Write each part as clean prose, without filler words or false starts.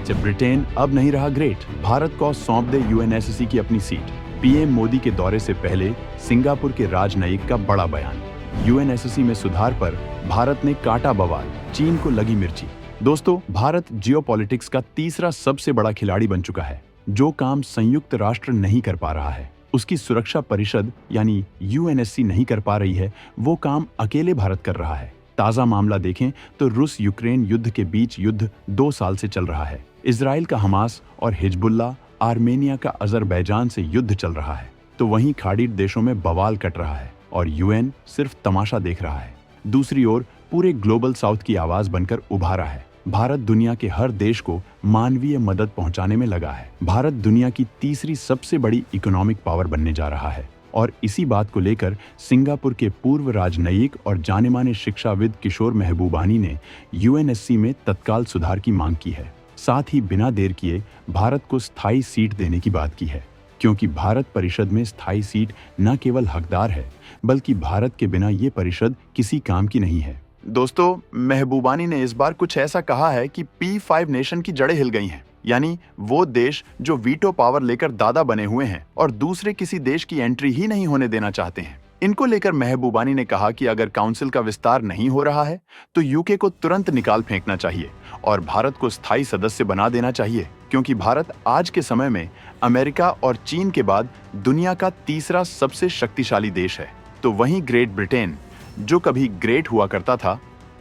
जब ब्रिटेन अब नहीं रहा ग्रेट, भारत को सौंप दे यूएनएससी की अपनी सीट। पीएम मोदी के दौरे से पहले सिंगापुर के राजनयिक का बड़ा बयान। यूएनएससी में सुधार पर भारत ने काटा बवाल, चीन को लगी मिर्ची। दोस्तों, भारत जियोपॉलिटिक्स का तीसरा सबसे बड़ा खिलाड़ी बन चुका है। जो काम संयुक्त राष्ट्र नहीं कर पा रहा है, उसकी सुरक्षा परिषद यानी यूएनएससी नहीं कर पा रही है, वो काम अकेले भारत कर रहा है। ताजा मामला देखें तो रूस यूक्रेन युद्ध के बीच युद्ध 2 साल से चल रहा है। इजराइल का हमास और हिजबुल्ला, आर्मेनिया का अजरबैजान से युद्ध चल रहा है। तो वहीं खाड़ी देशों में बवाल कट रहा है और यूएन सिर्फ तमाशा देख रहा है। दूसरी ओर पूरे ग्लोबल साउथ की आवाज बनकर उभारा है। भारत दुनिया के हर देश को मानवीय मदद पहुंचाने में लगा है। भारत दुनिया की तीसरी सबसे बड़ी इकोनॉमिक पावर बनने जा रहा है और इसी बात को लेकर सिंगापुर के पूर्व राजनयिक और जाने-माने शिक्षाविद किशोर महबूबानी ने यूएनएससी में तत्काल सुधार की मांग की है। साथ ही बिना देर किए भारत को स्थायी सीट देने की बात की है, क्योंकि भारत परिषद में स्थायी सीट न केवल हकदार है, बल्कि भारत के बिना ये परिषद किसी काम की नहीं है। दोस्तों, महबूबानी ने इस बार कुछ ऐसा कहा है कि P5 नेशन की जड़ें हिल गई हैं, यानी वो देश जो वीटो पावर लेकर दादा बने हुए हैं और दूसरे किसी देश की एंट्री ही नहीं होने देना चाहते हैं। इनको लेकर महबूबानी ने कहा कि अगर काउंसिल का विस्तार नहीं हो रहा है तो यूके को तुरंत निकाल फेंकना चाहिए और भारत को स्थायी सदस्य बना देना चाहिए, क्योंकि भारत आज के समय में अमेरिका और चीन के बाद दुनिया का तीसरा सबसे शक्तिशाली देश है। तो वहीं ग्रेट ब्रिटेन, जो कभी ग्रेट हुआ करता था,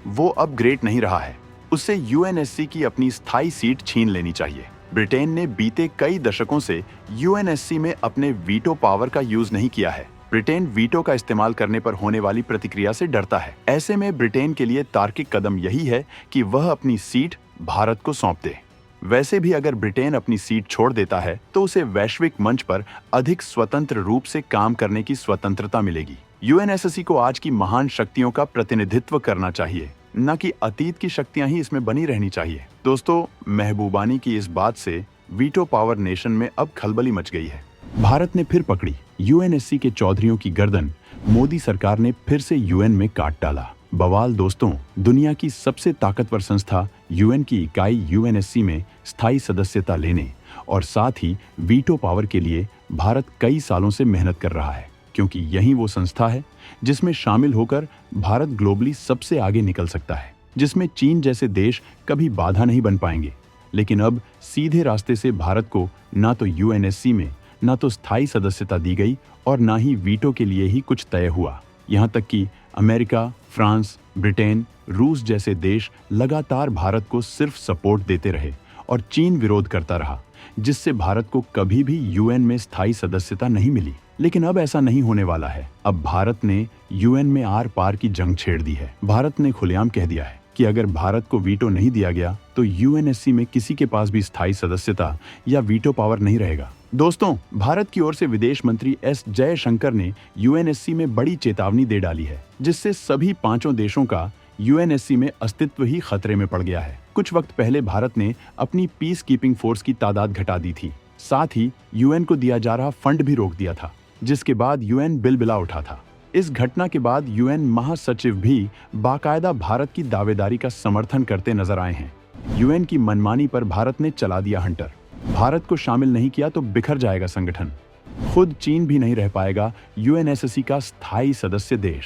वो अब ग्रेट नहीं रहा है। उससे यूएनएससी की अपनी स्थायी सीट छीन लेनी चाहिए। ब्रिटेन ने बीते कई दशकों से यूएनएससी में अपने वीटो पावर का यूज नहीं किया है। ब्रिटेन वीटो का इस्तेमाल करने पर होने वाली प्रतिक्रिया से डरता है। ऐसे में ब्रिटेन के लिए तार्किक कदम यही है कि वह अपनी सीट भारत को सौंप दे। वैसे भी अगर ब्रिटेन अपनी सीट छोड़ देता है तो उसे वैश्विक मंच पर अधिक स्वतंत्र रूप से काम करने की स्वतंत्रता मिलेगी। यूएनएससी को आज की महान शक्तियों का प्रतिनिधित्व करना चाहिए, न कि अतीत की शक्तियां ही इसमें बनी रहनी चाहिए। दोस्तों, महबूबानी की इस बात से वीटो पावर नेशन में अब खलबली मच गई है। भारत ने फिर पकड़ी यूएनएससी के चौधरियों की गर्दन। मोदी सरकार ने फिर से यूएन में काट डाला। बवाल दोस्तों, दुनिया की सबसे ताकतवर संस्था यूएन की इकाई यूएनएससी में स्थायी सदस्यता लेने और साथ ही वीटो पावर के लिए भारत कई सालों से मेहनत कर रहा है, क्योंकि यही वो संस्था है जिसमें शामिल होकर भारत ग्लोबली सबसे आगे निकल सकता है, जिसमें चीन जैसे देश कभी बाधा नहीं बन पाएंगे। लेकिन अब सीधे रास्ते से भारत को ना तो यूएनएससी में ना तो स्थायी सदस्यता दी गई और ना ही वीटो के लिए ही कुछ तय हुआ। यहाँ तक कि अमेरिका, फ्रांस, ब्रिटेन, रूस जैसे देश लगातार भारत को सिर्फ सपोर्ट देते रहे और चीन विरोध करता रहा, जिससे भारत को कभी भी यूएन में स्थायी सदस्यता नहीं मिली। लेकिन अब ऐसा नहीं होने वाला है। अब भारत ने यूएन में आर पार की जंग छेड़ दी है। भारत ने खुलेआम कह दिया है कि अगर भारत को वीटो नहीं दिया गया तो यूएनएससी में किसी के पास भी स्थायी सदस्यता या वीटो पावर नहीं रहेगा। दोस्तों, भारत की ओर से विदेश मंत्री एस जयशंकर ने यूएनएससी में बड़ी चेतावनी दे डाली है, जिससे सभी 5 देशों का यूएनएससी में अस्तित्व ही खतरे में पड़ गया है। कुछ वक्त पहले भारत ने अपनी पीस कीपिंग फोर्स की तादाद घटा दी थी। साथ ही यूएन को दिया जा रहा फंड भी रोक दिया था, जिसके बाद यूएन बिलबिला उठा था। इस घटना के बाद यूएन महासचिव भी बाकायदा भारत की दावेदारी का समर्थन करते नजर आए हैं। यूएन की मनमानी पर भारत ने चला दिया हंटर। भारत को शामिल नहीं किया तो बिखर जाएगा संगठन। खुद चीन भी नहीं रह पाएगा यूएनएससी का स्थायी सदस्य देश।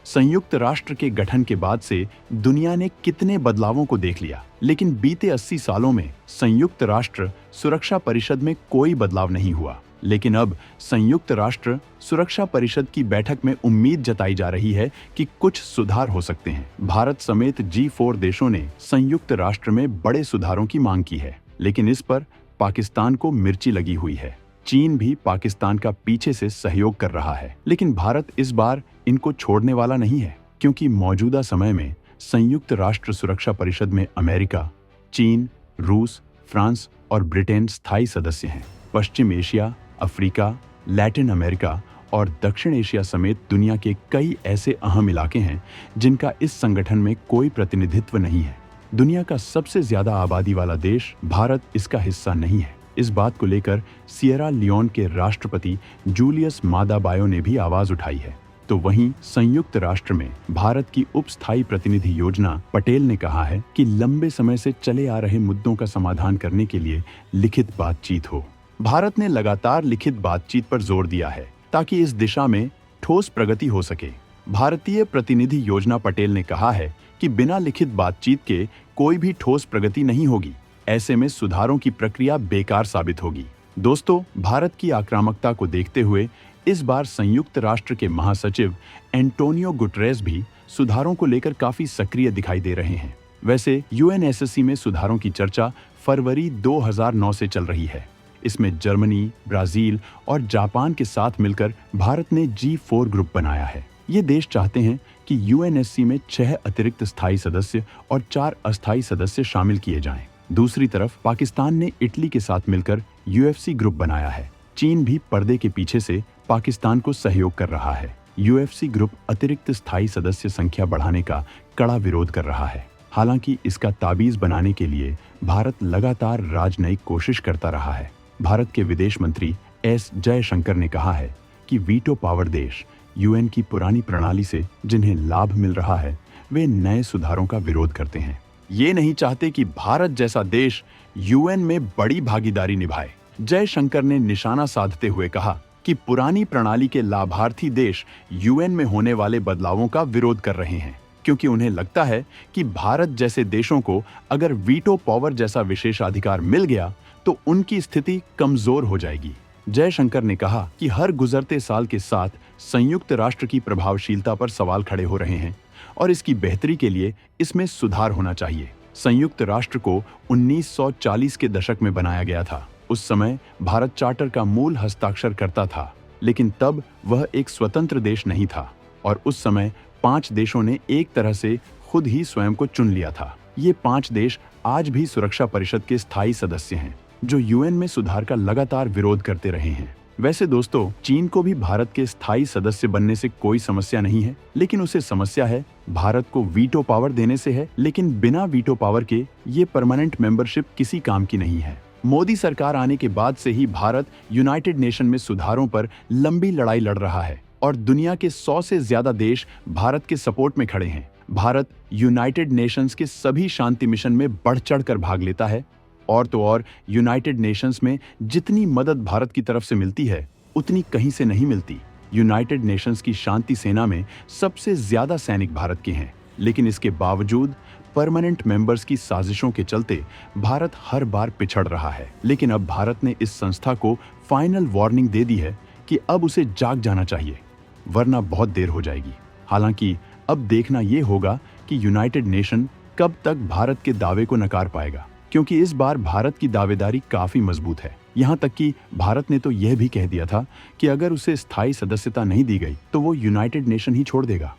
संयुक्त राष्ट्र के गठन के बाद से दुनिया ने कितने बदलावों को देख लिया, लेकिन बीते 80 सालों में संयुक्त राष्ट्र सुरक्षा परिषद में कोई बदलाव नहीं हुआ। लेकिन अब संयुक्त राष्ट्र सुरक्षा परिषद की बैठक में उम्मीद जताई जा रही है कि कुछ सुधार हो सकते हैं। भारत समेत G4 देशों ने संयुक्त राष्ट्र में बड़े सुधारों की मांग की है, लेकिन इस पर पाकिस्तान को मिर्ची लगी हुई है। चीन भी पाकिस्तान का पीछे से सहयोग कर रहा है, लेकिन भारत इस बार इनको छोड़ने वाला नहीं है, क्योंकि मौजूदा समय में संयुक्त राष्ट्र सुरक्षा परिषद में अमेरिका, चीन, रूस, फ्रांस और ब्रिटेन स्थायी सदस्य हैं। पश्चिम एशिया, अफ्रीका, लैटिन अमेरिका और दक्षिण एशिया समेत दुनिया के कई ऐसे अहम इलाके हैं जिनका इस संगठन में कोई प्रतिनिधित्व नहीं है। दुनिया का सबसे ज्यादा आबादी वाला देश भारत इसका हिस्सा नहीं है। इस बात को लेकर सिएरा लियोन के राष्ट्रपति जूलियस मादा बायो ने भी आवाज उठाई है। तो वहीं संयुक्त राष्ट्र में भारत की उप स्थायी प्रतिनिधि योजना पटेल ने कहा है कि लंबे समय से चले आ रहे मुद्दों का समाधान करने के लिए लिखित बातचीत हो। भारत ने लगातार लिखित बातचीत पर जोर दिया है ताकि इस दिशा में ठोस प्रगति हो सके। भारतीय प्रतिनिधि योजना पटेल ने कहा है कि बिना लिखित बातचीत के कोई भी ठोस प्रगति नहीं होगी। ऐसे में सुधारों की प्रक्रिया बेकार साबित होगी। दोस्तों, भारत की आक्रामकता को देखते हुए इस बार संयुक्त राष्ट्र के महासचिव एंटोनियो गुटरेस भी सुधारों को लेकर काफी सक्रिय दिखाई दे रहे हैं। वैसे यूएनएससी में सुधारों की चर्चा फरवरी 2009 से चल रही है। इसमें जर्मनी, ब्राजील और जापान के साथ मिलकर भारत ने G4 ग्रुप बनाया है। ये देश चाहते हैं कि यूएनएससी में 6 अतिरिक्त स्थायी सदस्य और 4 अस्थायी सदस्य शामिल किए जाएं। दूसरी तरफ पाकिस्तान ने इटली के साथ मिलकर UFC ग्रुप बनाया है। चीन भी पर्दे के पीछे से पाकिस्तान को सहयोग कर रहा है। UFC ग्रुप अतिरिक्त स्थायी सदस्य संख्या बढ़ाने का कड़ा विरोध कर रहा है। हालांकि इसका ताबीज बनाने के लिए भारत लगातार राजनयिक कोशिश करता रहा है। भारत के विदेश मंत्री एस जयशंकर ने कहा है कि वीटो पावर देश यूएन की पुरानी प्रणाली से जिन्हें लाभ मिल रहा है वे नए सुधारों का विरोध करते हैं। ये नहीं चाहते कि भारत जैसा देश यूएन में बड़ी भागीदारी निभाए। जयशंकर ने निशाना साधते हुए कहा कि पुरानी प्रणाली के लाभार्थी देश यूएन में होने वाले बदलावों का विरोध कर रहे हैं क्योंकि उन्हें लगता है कि भारत जैसे देशों को अगर वीटो पावर जैसा विशेषाधिकार मिल गया तो उनकी स्थिति कमजोर हो जाएगी। जयशंकर ने कहा कि हर गुजरते साल के साथ संयुक्त राष्ट्र की प्रभावशीलता पर सवाल खड़े हो रहे हैं और इसकी बेहतरी के लिए इसमें सुधार होना चाहिए। संयुक्त राष्ट्र को 1940 के दशक में बनाया गया था। उस समय भारत चार्टर का मूल हस्ताक्षर करता था, लेकिन तब वह एक स्वतंत्र देश नहीं था और उस समय 5 देशों ने एक तरह से खुद ही स्वयं को चुन लिया था। ये 5 देश आज भी सुरक्षा परिषद के स्थायी सदस्य हैं, जो यूएन में सुधार का लगातार विरोध करते रहे हैं। वैसे दोस्तों, चीन को भी भारत के स्थायी सदस्य बनने से कोई समस्या नहीं है, लेकिन उसे समस्या है भारत को वीटो पावर देने से है। लेकिन बिना वीटो पावर के ये परमानेंट मेंबरशिप किसी काम की नहीं है। मोदी सरकार आने के बाद से ही भारत यूनाइटेड नेशन में सुधारों पर लंबी लड़ाई लड़ रहा है और दुनिया के 100 से ज्यादा देश भारत के सपोर्ट में खड़े हैं। भारत यूनाइटेड नेशंस के सभी शांति मिशन में बढ़ चढ़कर भाग लेता है और तो और यूनाइटेड नेशंस में जितनी मदद भारत की तरफ से मिलती है उतनी कहीं से नहीं मिलती। यूनाइटेड नेशंस की शांति सेना में सबसे ज्यादा सैनिक भारत के हैं, लेकिन इसके बावजूद परमानेंट मेंबर्स की साजिशों के चलते भारत हर बार पिछड़ रहा है। लेकिन अब भारत ने इस संस्था को फाइनल वार्निंग दे दी है कि अब उसे जाग जाना चाहिए, वरना बहुत देर हो जाएगी। हालांकि अब देखना यह होगा कि यूनाइटेड नेशन कब तक भारत के दावे को नकार पाएगा, क्योंकि इस बार भारत की दावेदारी काफी मजबूत है। यहाँ तक कि भारत ने तो यह भी कह दिया था कि अगर उसे स्थायी सदस्यता नहीं दी गई तो वो यूनाइटेड नेशन ही छोड़ देगा।